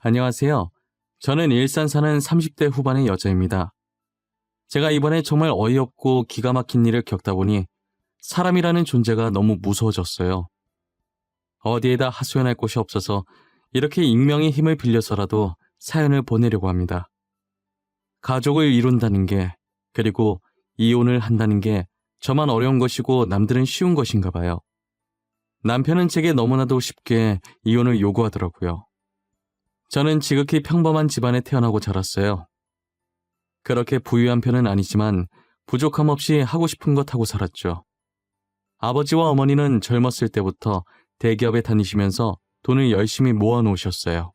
안녕하세요. 저는 일산 사는 30대 후반의 여자입니다. 제가 이번에 정말 어이없고 기가 막힌 일을 겪다 보니 사람이라는 존재가 너무 무서워졌어요. 어디에다 하소연할 곳이 없어서 이렇게 익명의 힘을 빌려서라도 사연을 보내려고 합니다. 가족을 이룬다는 게, 그리고 이혼을 한다는 게 저만 어려운 것이고 남들은 쉬운 것인가 봐요. 남편은 제게 너무나도 쉽게 이혼을 요구하더라고요. 저는 지극히 평범한 집안에 태어나고 자랐어요. 그렇게 부유한 편은 아니지만 부족함 없이 하고 싶은 것 하고 살았죠. 아버지와 어머니는 젊었을 때부터 대기업에 다니시면서 돈을 열심히 모아놓으셨어요.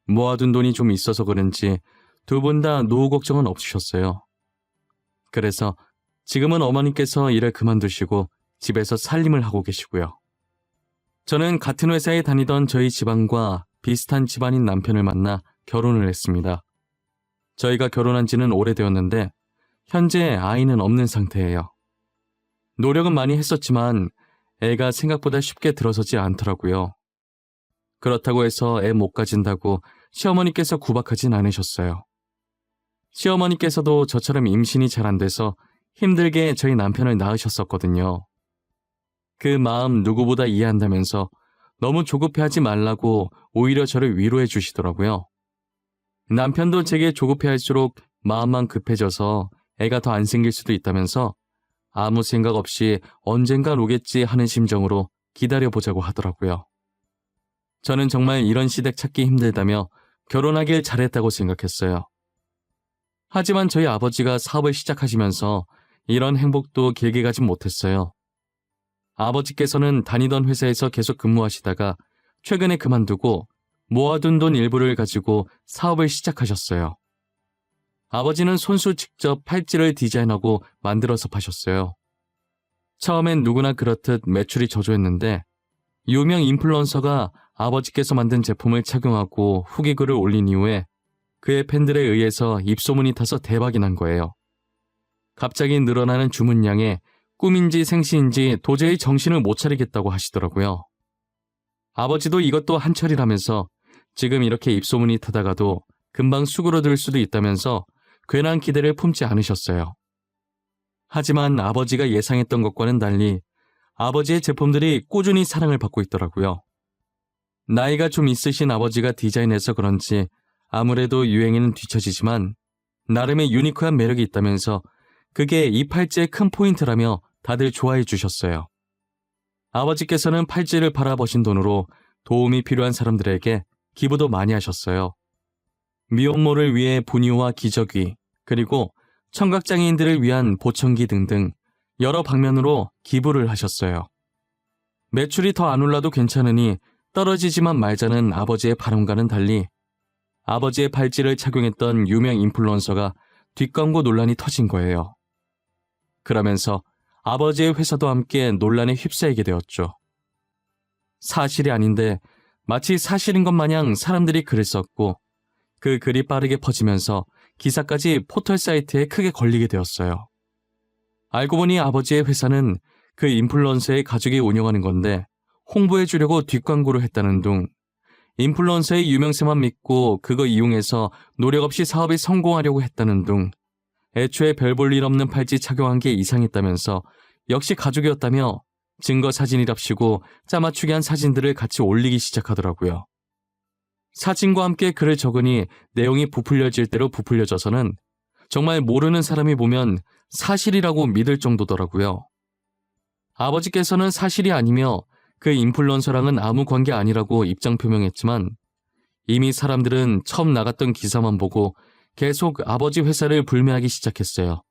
모아둔 돈이 좀 있어서 그런지 두 분 다 노후 걱정은 없으셨어요. 그래서 지금은 어머니께서 일을 그만두시고 집에서 살림을 하고 계시고요. 저는 같은 회사에 다니던 저희 집안과 비슷한 집안인 남편을 만나 결혼을 했습니다. 저희가 결혼한 지는 오래되었는데 현재 아이는 없는 상태예요. 노력은 많이 했었지만 애가 생각보다 쉽게 들어서지 않더라고요. 그렇다고 해서 애 못 가진다고 시어머니께서 구박하진 않으셨어요. 시어머니께서도 저처럼 임신이 잘 안 돼서 힘들게 저희 남편을 낳으셨었거든요. 그 마음 누구보다 이해한다면서 너무 조급해하지 말라고 오히려 저를 위로해 주시더라고요. 남편도 제게 조급해할수록 마음만 급해져서 애가 더 안 생길 수도 있다면서 아무 생각 없이 언젠간 오겠지 하는 심정으로 기다려보자고 하더라고요. 저는 정말 이런 시댁 찾기 힘들다며 결혼하길 잘했다고 생각했어요. 하지만 저희 아버지가 사업을 시작하시면서 이런 행복도 길게 가진 못했어요. 아버지께서는 다니던 회사에서 계속 근무하시다가 최근에 그만두고 모아둔 돈 일부를 가지고 사업을 시작하셨어요. 아버지는 손수 직접 팔찌를 디자인하고 만들어서 파셨어요. 처음엔 누구나 그렇듯 매출이 저조했는데 유명 인플루언서가 아버지께서 만든 제품을 착용하고 후기 글을 올린 이후에 그의 팬들에 의해서 입소문이 타서 대박이 난 거예요. 갑자기 늘어나는 주문량에 꿈인지 생시인지 도저히 정신을 못 차리겠다고 하시더라고요. 아버지도 이것도 한철이라면서 지금 이렇게 입소문이 타다가도 금방 수그러들 수도 있다면서 괜한 기대를 품지 않으셨어요. 하지만 아버지가 예상했던 것과는 달리 아버지의 제품들이 꾸준히 사랑을 받고 있더라고요. 나이가 좀 있으신 아버지가 디자인해서 그런지 아무래도 유행에는 뒤처지지만 나름의 유니크한 매력이 있다면서 그게 이 팔찌의 큰 포인트라며 다들 좋아해 주셨어요. 아버지께서는 팔찌를 팔아버신 돈으로 도움이 필요한 사람들에게 기부도 많이 하셨어요. 미혼모를 위해 분유와 기저귀, 그리고 청각장애인들을 위한 보청기 등등 여러 방면으로 기부를 하셨어요. 매출이 더 안 올라도 괜찮으니 떨어지지만 말자는 아버지의 바람과는 달리 아버지의 팔찌를 착용했던 유명 인플루언서가 뒷광고 논란이 터진 거예요. 그러면서 아버지의 회사도 함께 논란에 휩싸이게 되었죠. 사실이 아닌데 마치 사실인 것 마냥 사람들이 글을 썼고 그 글이 빠르게 퍼지면서 기사까지 포털 사이트에 크게 걸리게 되었어요. 알고 보니 아버지의 회사는 그 인플루언서의 가족이 운영하는 건데 홍보해 주려고 뒷광고를 했다는 둥, 인플루언서의 유명세만 믿고 그거 이용해서 노력 없이 사업에 성공하려고 했다는 둥, 애초에 별 볼 일 없는 팔찌 착용한 게 이상했다면서 역시 가족이었다며 증거 사진이랍시고 짜맞추게 한 사진들을 같이 올리기 시작하더라고요. 사진과 함께 글을 적으니 내용이 부풀려질 대로 부풀려져서는 정말 모르는 사람이 보면 사실이라고 믿을 정도더라고요. 아버지께서는 사실이 아니며 그 인플루언서랑은 아무 관계 아니라고 입장 표명했지만 이미 사람들은 처음 나갔던 기사만 보고 계속 아버지 회사를 불매하기 시작했어요.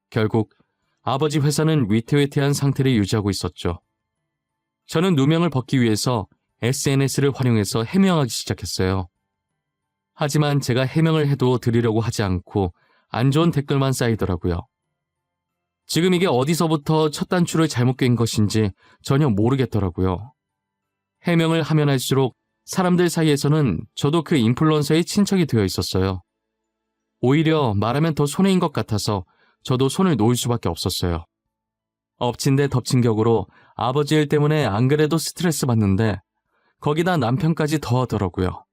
결국 아버지 회사는 위태위태한 상태를 유지하고 있었죠. 저는 누명을 벗기 위해서 SNS를 활용해서 해명하기 시작했어요. 하지만 제가 해명을 해도 드리려고 하지 않고 안 좋은 댓글만 쌓이더라고요. 지금 이게 어디서부터 첫 단추를 잘못 깬 것인지 전혀 모르겠더라고요. 해명을 하면 할수록 사람들 사이에서는 저도 그 인플루언서의 친척이 되어 있었어요. 오히려 말하면 더 손해인 것 같아서 저도 손을 놓을 수밖에 없었어요. 엎친 데 덮친 격으로 아버지 일 때문에 안 그래도 스트레스 받는데 거기다 남편까지 더하더라고요.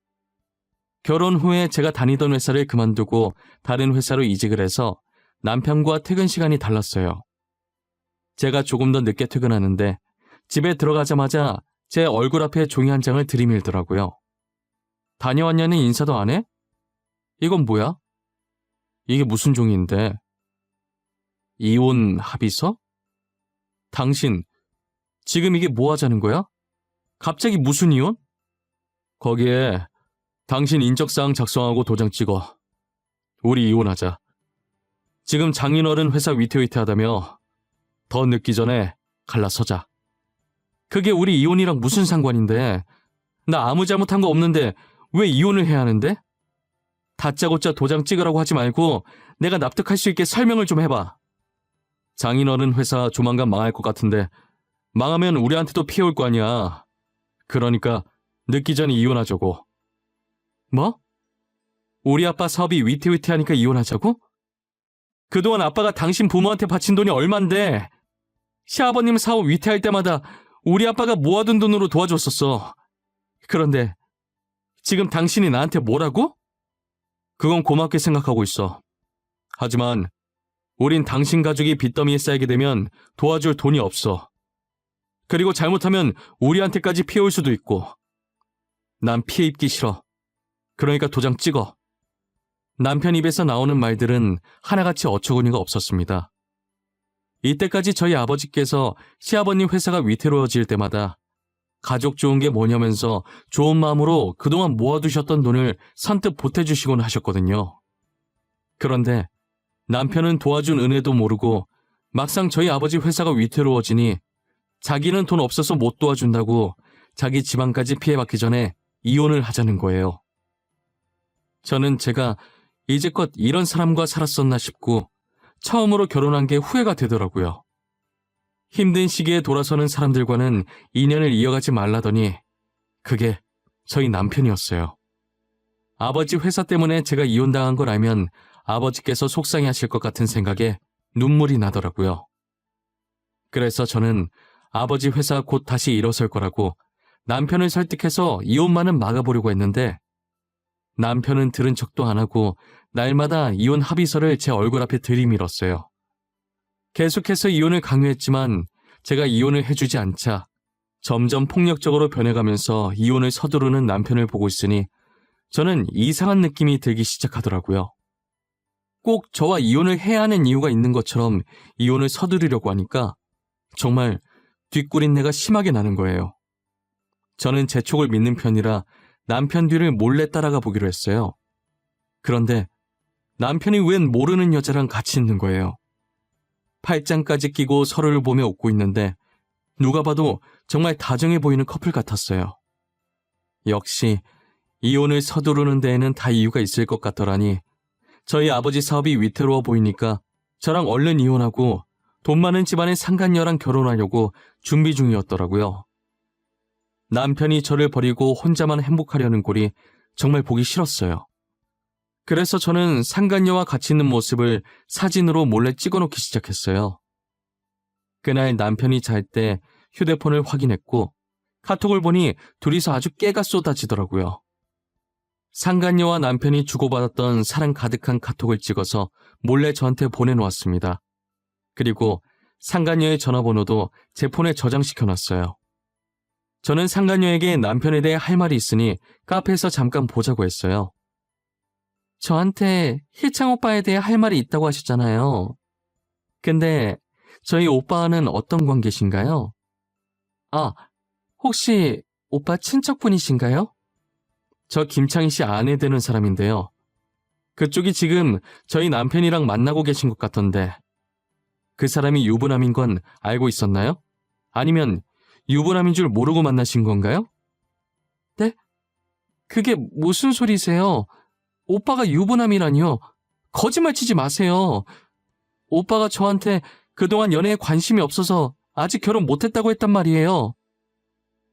결혼 후에 제가 다니던 회사를 그만두고 다른 회사로 이직을 해서 남편과 퇴근 시간이 달랐어요. 제가 조금 더 늦게 퇴근하는데 집에 들어가자마자 제 얼굴 앞에 종이 한 장을 들이밀더라고요. 다녀왔냐는 인사도 안 해? 이건 뭐야? 이게 무슨 종이인데? 이혼 합의서? 당신, 지금 이게 뭐 하자는 거야? 갑자기 무슨 이혼? 거기에 당신 인적사항 작성하고 도장 찍어. 우리 이혼하자. 지금 장인어른 회사 위태위태하다며 더 늦기 전에 갈라서자. 그게 우리 이혼이랑 무슨 상관인데? 나 아무 잘못한 거 없는데 왜 이혼을 해야 하는데? 다짜고짜 도장 찍으라고 하지 말고 내가 납득할 수 있게 설명을 좀 해봐. 장인어른 회사 조만간 망할 것 같은데 망하면 우리한테도 피해 올 거 아니야. 그러니까 늦기 전에 이혼하자고. 뭐? 우리 아빠 사업이 위태위태하니까 이혼하자고? 그동안 아빠가 당신 부모한테 바친 돈이 얼만데 시아버님 사업 위태할 때마다 우리 아빠가 모아둔 돈으로 도와줬었어. 그런데 지금 당신이 나한테 뭐라고? 그건 고맙게 생각하고 있어. 하지만 우린 당신 가족이 빚더미에 쌓이게 되면 도와줄 돈이 없어. 그리고 잘못하면 우리한테까지 피해 올 수도 있고. 난 피해 입기 싫어. 그러니까 도장 찍어. 남편 입에서 나오는 말들은 하나같이 어처구니가 없었습니다. 이때까지 저희 아버지께서 시아버님 회사가 위태로워질 때마다 가족 좋은 게 뭐냐면서 좋은 마음으로 그동안 모아두셨던 돈을 선뜻 보태주시곤 하셨거든요. 그런데 남편은 도와준 은혜도 모르고 막상 저희 아버지 회사가 위태로워지니 자기는 돈 없어서 못 도와준다고 자기 집안까지 피해받기 전에 이혼을 하자는 거예요. 저는 제가 이제껏 이런 사람과 살았었나 싶고 처음으로 결혼한 게 후회가 되더라고요. 힘든 시기에 돌아서는 사람들과는 인연을 이어가지 말라더니 그게 저희 남편이었어요. 아버지 회사 때문에 제가 이혼당한 걸 알면 아버지께서 속상해하실 것 같은 생각에 눈물이 나더라고요. 그래서 저는 아버지 회사 곧 다시 일어설 거라고 남편을 설득해서 이혼만은 막아보려고 했는데 남편은 들은 척도 안 하고 날마다 이혼 합의서를 제 얼굴 앞에 들이밀었어요. 계속해서 이혼을 강요했지만 제가 이혼을 해주지 않자 점점 폭력적으로 변해가면서 이혼을 서두르는 남편을 보고 있으니 저는 이상한 느낌이 들기 시작하더라고요. 꼭 저와 이혼을 해야 하는 이유가 있는 것처럼 이혼을 서두르려고 하니까 정말 뒷구린내가 심하게 나는 거예요. 저는 제 촉을 믿는 편이라 남편 뒤를 몰래 따라가 보기로 했어요. 그런데 남편이 웬 모르는 여자랑 같이 있는 거예요. 팔짱까지 끼고 서로를 보며 웃고 있는데 누가 봐도 정말 다정해 보이는 커플 같았어요. 역시 이혼을 서두르는 데에는 다 이유가 있을 것 같더라니 저희 아버지 사업이 위태로워 보이니까 저랑 얼른 이혼하고 돈 많은 집안의 상간녀랑 결혼하려고 준비 중이었더라고요. 남편이 저를 버리고 혼자만 행복하려는 꼴이 정말 보기 싫었어요. 그래서 저는 상간녀와 같이 있는 모습을 사진으로 몰래 찍어놓기 시작했어요. 그날 남편이 잘 때 휴대폰을 확인했고 카톡을 보니 둘이서 아주 깨가 쏟아지더라고요. 상간녀와 남편이 주고받았던 사랑 가득한 카톡을 찍어서 몰래 저한테 보내놓았습니다. 그리고 상간녀의 전화번호도 제 폰에 저장시켜놨어요. 저는 상간녀에게 남편에 대해 할 말이 있으니 카페에서 잠깐 보자고 했어요. 저한테 희창 오빠에 대해 할 말이 있다고 하셨잖아요. 근데 저희 오빠와는 어떤 관계신가요? 아, 혹시 오빠 친척분이신가요? 저 김창희 씨 아내 되는 사람인데요. 그쪽이 지금 저희 남편이랑 만나고 계신 것 같던데 그 사람이 유부남인 건 알고 있었나요? 아니면 유부남인 줄 모르고 만나신 건가요? 네? 그게 무슨 소리세요? 오빠가 유부남이라니요. 거짓말 치지 마세요. 오빠가 저한테 그동안 연애에 관심이 없어서 아직 결혼 못했다고 했단 말이에요.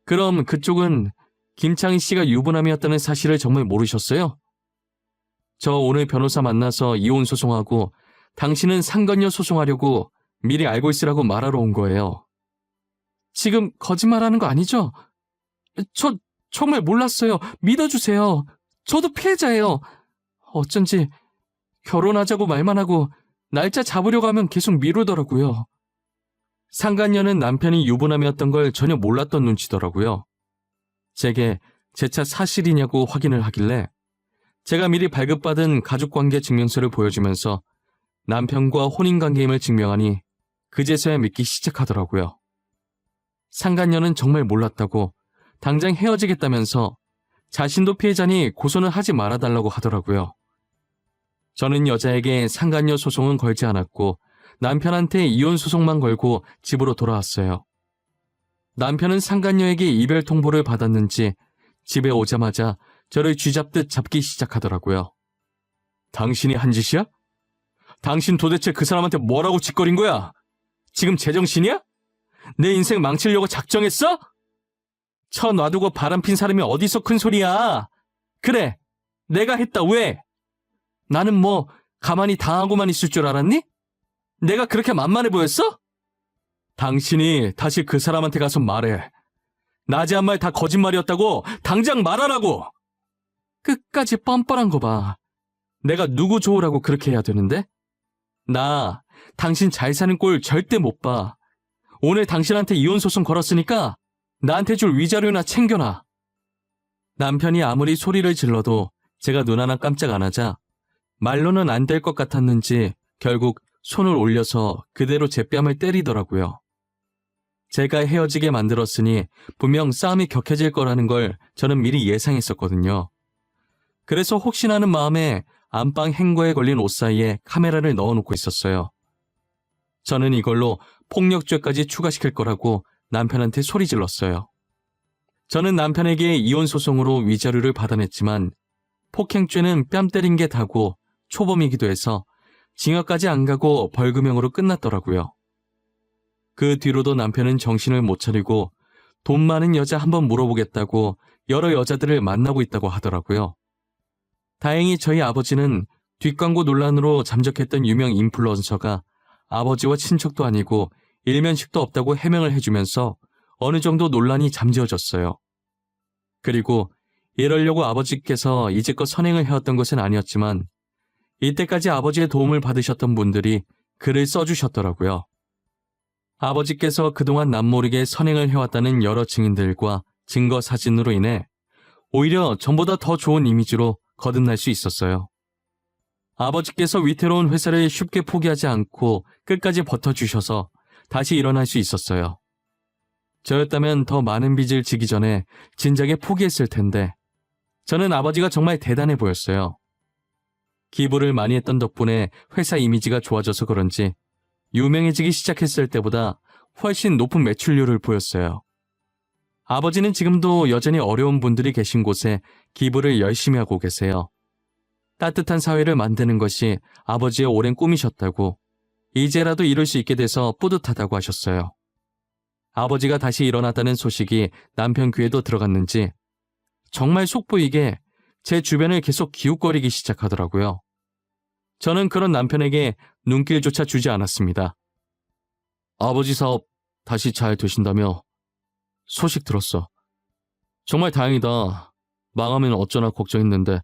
그럼 그쪽은 김창희 씨가 유부남이었다는 사실을 정말 모르셨어요? 저 오늘 변호사 만나서 이혼 소송하고 당신은 상간녀 소송하려고 미리 알고 있으라고 말하러 온 거예요. 지금 거짓말하는 거 아니죠? 저 정말 몰랐어요. 믿어주세요. 저도 피해자예요. 어쩐지 결혼하자고 말만 하고 날짜 잡으려고 하면 계속 미루더라고요. 상간녀는 남편이 유부남이었던 걸 전혀 몰랐던 눈치더라고요. 제게 제 차 사실이냐고 확인을 하길래 제가 미리 발급받은 가족관계 증명서를 보여주면서 남편과 혼인관계임을 증명하니 그제서야 믿기 시작하더라고요. 상간녀는 정말 몰랐다고 당장 헤어지겠다면서 자신도 피해자니 고소는 하지 말아달라고 하더라고요. 저는 여자에게 상간녀 소송은 걸지 않았고 남편한테 이혼 소송만 걸고 집으로 돌아왔어요. 남편은 상간녀에게 이별 통보를 받았는지 집에 오자마자 저를 쥐잡듯 잡기 시작하더라고요. 당신이 한 짓이야? 당신 도대체 그 사람한테 뭐라고 짓거린 거야? 지금 제정신이야? 내 인생 망치려고 작정했어? 쳐 놔두고 바람핀 사람이 어디서 큰 소리야? 그래, 내가 했다. 왜? 나는 뭐 가만히 당하고만 있을 줄 알았니? 내가 그렇게 만만해 보였어? 당신이 다시 그 사람한테 가서 말해. 낮에 한 말 다 거짓말이었다고 당장 말하라고! 끝까지 뻔뻔한 거 봐. 내가 누구 좋으라고 그렇게 해야 되는데? 나 당신 잘 사는 꼴 절대 못 봐. 오늘 당신한테 이혼 소송 걸었으니까 나한테 줄 위자료나 챙겨놔. 남편이 아무리 소리를 질러도 제가 눈 하나 깜짝 안 하자 말로는 안 될 것 같았는지 결국 손을 올려서 그대로 제 뺨을 때리더라고요. 제가 헤어지게 만들었으니 분명 싸움이 격해질 거라는 걸 저는 미리 예상했었거든요. 그래서 혹시나 하는 마음에 안방 행거에 걸린 옷 사이에 카메라를 넣어놓고 있었어요. 저는 이걸로 폭력죄까지 추가시킬 거라고 남편한테 소리 질렀어요. 저는 남편에게 이혼 소송으로 위자료를 받아냈지만 폭행죄는 뺨 때린 게 다고 초범이기도 해서 징역까지 안 가고 벌금형으로 끝났더라고요. 그 뒤로도 남편은 정신을 못 차리고 돈 많은 여자 한번 물어보겠다고 여러 여자들을 만나고 있다고 하더라고요. 다행히 저희 아버지는 뒷광고 논란으로 잠적했던 유명 인플루언서가 아버지와 친척도 아니고 일면식도 없다고 해명을 해주면서 어느 정도 논란이 잠재워졌어요. 그리고 이러려고 아버지께서 이제껏 선행을 해왔던 것은 아니었지만 이때까지 아버지의 도움을 받으셨던 분들이 글을 써주셨더라고요. 아버지께서 그동안 남모르게 선행을 해왔다는 여러 증인들과 증거 사진으로 인해 오히려 전보다 더 좋은 이미지로 거듭날 수 있었어요. 아버지께서 위태로운 회사를 쉽게 포기하지 않고 끝까지 버텨주셔서 다시 일어날 수 있었어요. 저였다면 더 많은 빚을 지기 전에 진작에 포기했을 텐데 저는 아버지가 정말 대단해 보였어요. 기부를 많이 했던 덕분에 회사 이미지가 좋아져서 그런지 유명해지기 시작했을 때보다 훨씬 높은 매출률을 보였어요. 아버지는 지금도 여전히 어려운 분들이 계신 곳에 기부를 열심히 하고 계세요. 따뜻한 사회를 만드는 것이 아버지의 오랜 꿈이셨다고 이제라도 이룰 수 있게 돼서 뿌듯하다고 하셨어요. 아버지가 다시 일어났다는 소식이 남편 귀에도 들어갔는지 정말 속보이게 제 주변을 계속 기웃거리기 시작하더라고요. 저는 그런 남편에게 눈길조차 주지 않았습니다. 아버지 사업 다시 잘 되신다며? 소식 들었어. 정말 다행이다. 망하면 어쩌나 걱정했는데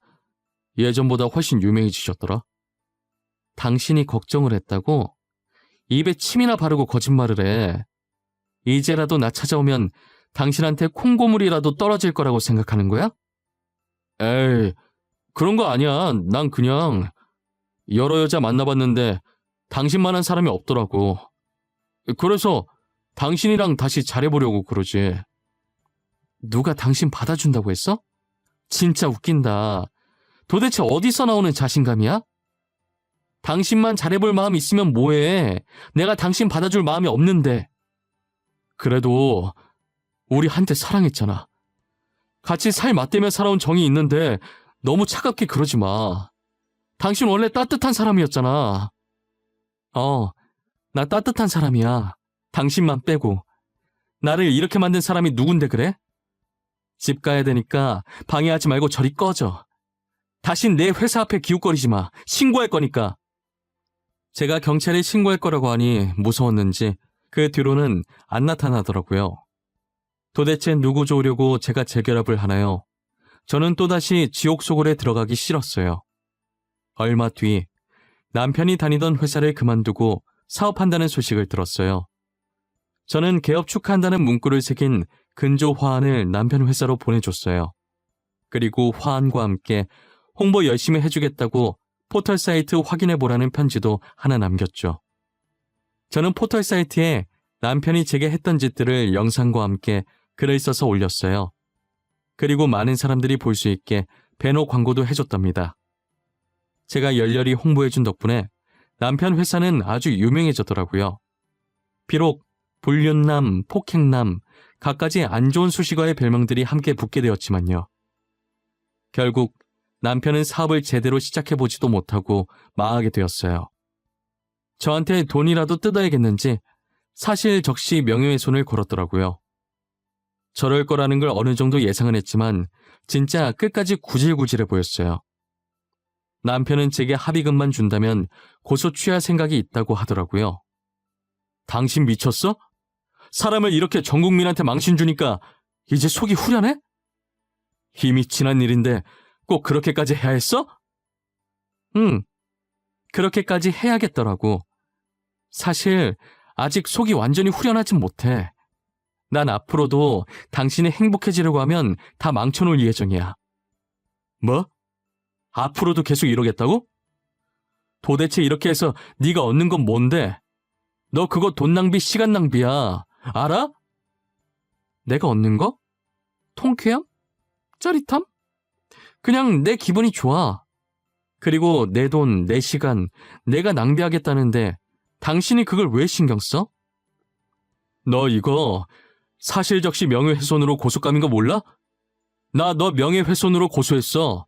예전보다 훨씬 유명해지셨더라. 당신이 걱정을 했다고? 입에 침이나 바르고 거짓말을 해. 이제라도 나 찾아오면 당신한테 콩고물이라도 떨어질 거라고 생각하는 거야? 에이, 그런 거 아니야. 난 그냥 여러 여자 만나봤는데 당신만한 사람이 없더라고. 그래서 당신이랑 다시 잘해보려고 그러지. 누가 당신 받아준다고 했어? 진짜 웃긴다. 도대체 어디서 나오는 자신감이야? 당신만 잘해볼 마음 있으면 뭐해. 내가 당신 받아줄 마음이 없는데. 그래도 우리 한때 사랑했잖아. 같이 살 맞대며 살아온 정이 있는데 너무 차갑게 그러지 마. 당신 원래 따뜻한 사람이었잖아. 나 따뜻한 사람이야. 당신만 빼고. 나를 이렇게 만든 사람이 누군데 그래? 집 가야 되니까 방해하지 말고 저리 꺼져. 다신 내 회사 앞에 기웃거리지 마. 신고할 거니까. 제가 경찰에 신고할 거라고 하니 무서웠는지 그 뒤로는 안 나타나더라고요. 도대체 누구 좋으려고 제가 재결합을 하나요? 저는 또다시 지옥 속으로 들어가기 싫었어요. 얼마 뒤 남편이 다니던 회사를 그만두고 사업한다는 소식을 들었어요. 저는 개업 축하한다는 문구를 새긴 근조 화환을 남편 회사로 보내줬어요. 그리고 화환과 함께 홍보 열심히 해주겠다고 포털 사이트 확인해보라는 편지도 하나 남겼죠. 저는 포털 사이트에 남편이 제게 했던 짓들을 영상과 함께 글을 써서 올렸어요. 그리고 많은 사람들이 볼 수 있게 배너 광고도 해줬답니다. 제가 열렬히 홍보해준 덕분에 남편 회사는 아주 유명해졌더라고요. 비록 불륜남, 폭행남, 갖가지 안 좋은 수식어의 별명들이 함께 붙게 되었지만요. 결국 남편은 사업을 제대로 시작해보지도 못하고 망하게 되었어요. 저한테 돈이라도 뜯어야겠는지 사실 적시 명예훼손을 걸었더라고요. 저럴 거라는 걸 어느 정도 예상은 했지만 진짜 끝까지 구질구질해 보였어요. 남편은 제게 합의금만 준다면 고소 취할 생각이 있다고 하더라고요. 당신 미쳤어? 사람을 이렇게 전 국민한테 망신 주니까 이제 속이 후련해? 이미 지난 일인데 꼭 그렇게까지 해야 했어? 응, 그렇게까지 해야겠더라고. 사실 아직 속이 완전히 후련하진 못해. 난 앞으로도 당신이 행복해지려고 하면 다 망쳐놓을 예정이야. 뭐? 앞으로도 계속 이러겠다고? 도대체 이렇게 해서 네가 얻는 건 뭔데? 너 그거 돈 낭비, 시간 낭비야. 알아? 내가 얻는 거? 통쾌함? 짜릿함? 그냥 내 기분이 좋아. 그리고 내 돈, 내 시간, 내가 낭비하겠다는데 당신이 그걸 왜 신경 써? 너 이거 사실적시 명예훼손으로 고소감인 거 몰라? 나 너 명예훼손으로 고소했어.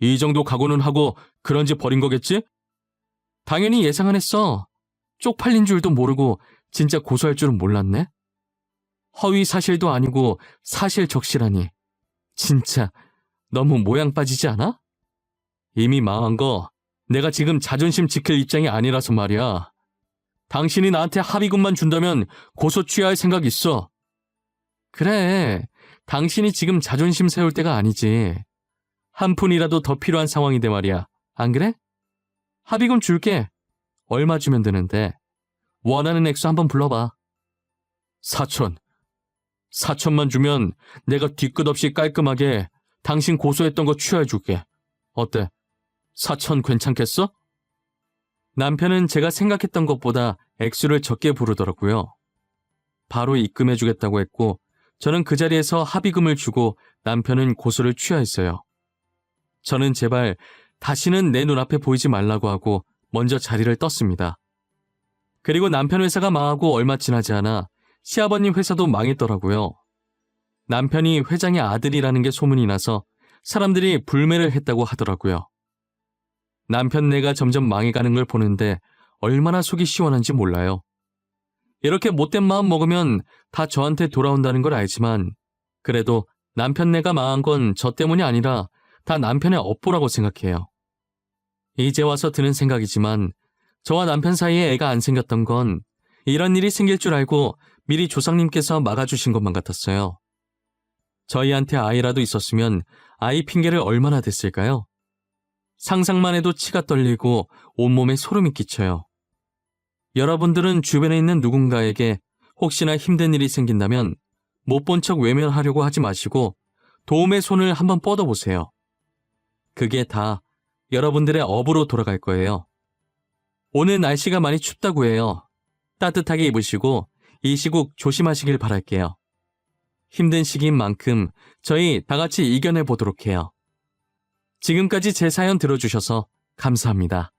이 정도 각오는 하고 그런 짓 벌인 거겠지? 당연히 예상은 했어. 쪽팔린 줄도 모르고 진짜 고소할 줄은 몰랐네. 허위 사실도 아니고 사실적시라니. 진짜 너무 모양 빠지지 않아? 이미 망한 거 내가 지금 자존심 지킬 입장이 아니라서 말이야. 당신이 나한테 합의금만 준다면 고소 취하할 생각 있어. 그래, 당신이 지금 자존심 세울 때가 아니지. 한 푼이라도 더 필요한 상황인데 말이야. 안 그래? 합의금 줄게. 얼마 주면 되는데. 원하는 액수 한번 불러봐. 4천. 4천만 주면 내가 뒤끝 없이 깔끔하게 당신 고소했던 거 취하해줄게. 어때? 4천 괜찮겠어? 남편은 제가 생각했던 것보다 액수를 적게 부르더라고요. 바로 입금해주겠다고 했고 저는 그 자리에서 합의금을 주고 남편은 고소를 취하했어요. 저는 제발 다시는 내 눈앞에 보이지 말라고 하고 먼저 자리를 떴습니다. 그리고 남편 회사가 망하고 얼마 지나지 않아 시아버님 회사도 망했더라고요. 남편이 회장의 아들이라는 게 소문이 나서 사람들이 불매를 했다고 하더라고요. 남편네가 점점 망해가는 걸 보는데 얼마나 속이 시원한지 몰라요. 이렇게 못된 마음 먹으면 다 저한테 돌아온다는 걸 알지만 그래도 남편네가 망한 건 저 때문이 아니라 다 남편의 업보라고 생각해요. 이제 와서 드는 생각이지만 저와 남편 사이에 애가 안 생겼던 건 이런 일이 생길 줄 알고 미리 조상님께서 막아주신 것만 같았어요. 저희한테 아이라도 있었으면 아이 핑계를 얼마나 댔을까요? 상상만 해도 치가 떨리고 온몸에 소름이 끼쳐요. 여러분들은 주변에 있는 누군가에게 혹시나 힘든 일이 생긴다면 못 본 척 외면하려고 하지 마시고 도움의 손을 한번 뻗어보세요. 그게 다 여러분들의 업으로 돌아갈 거예요. 오늘 날씨가 많이 춥다고 해요. 따뜻하게 입으시고 이 시국 조심하시길 바랄게요. 힘든 시기인 만큼 저희 다 같이 이겨내 보도록 해요. 지금까지 제 사연 들어주셔서 감사합니다.